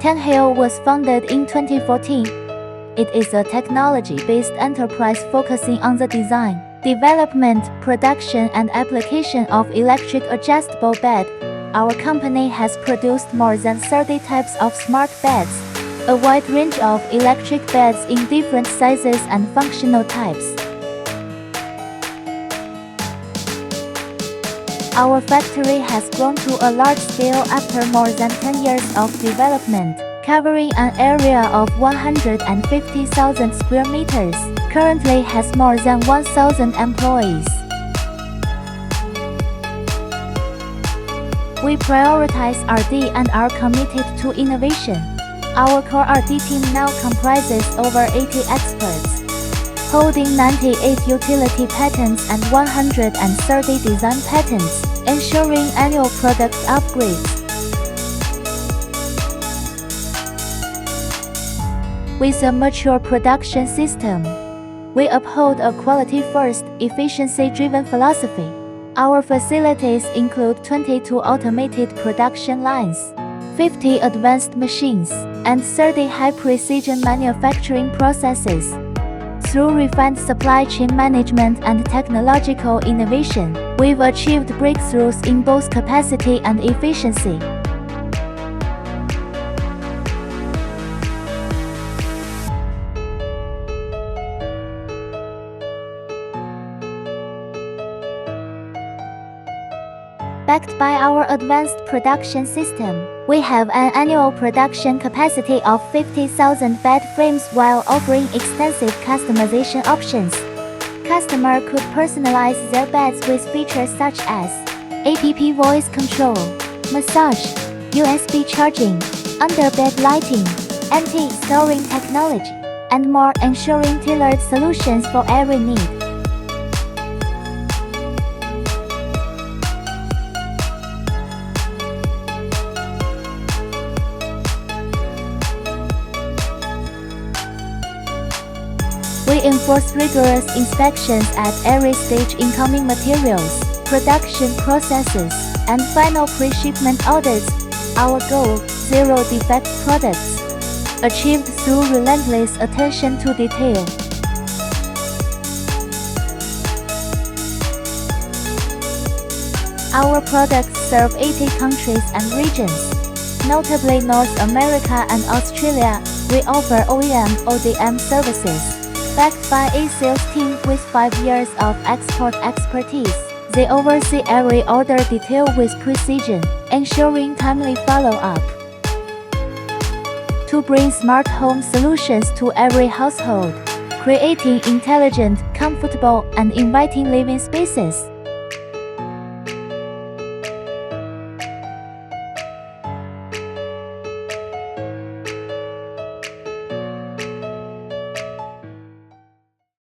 Tanhill was founded in 2014. It is a technology-based enterprise focusing on the design, development, production, and application of electric adjustable bed. Our company has produced more than 30 types of smart beds, a wide range of electric beds in different sizes and functional types. Our factory has grown to a large scale after more than 10 years of development, covering an area of 150,000 square meters, currently has more than 1,000 employees. We prioritize R&D and are committed to innovation. Our core R&D team now comprises over 80 experts, holding 98 utility patents and 130 design patents, ensuring annual product upgrades. With a mature production system, we uphold a quality-first, efficiency-driven philosophy. Our facilities include 22 automated production lines, 50 advanced machines, and 30 high-precision manufacturing processes. Through refined supply chain management and technological innovation, we've achieved breakthroughs in both capacity and efficiency. Backed by our advanced production system, we have an annual production capacity of 50,000 bed frames while offering extensive customization options. Customers could personalize their beds with features such as app voice control, massage, USB charging, underbed lighting, anti-snoring technology, and more, ensuring tailored solutions for every need. We enforce rigorous inspections at every stage, incoming materials, production processes, and final pre-shipment audits. Our goal, zero defect products, achieved through relentless attention to detail. Our products serve 80 countries and regions, notably North America and Australia. We offer OEM/ODM services. Backed by a sales team with 5 years of export expertise, they oversee every order detail with precision, ensuring timely follow-up. To bring smart home solutions to every household, creating intelligent, comfortable, and inviting living spaces.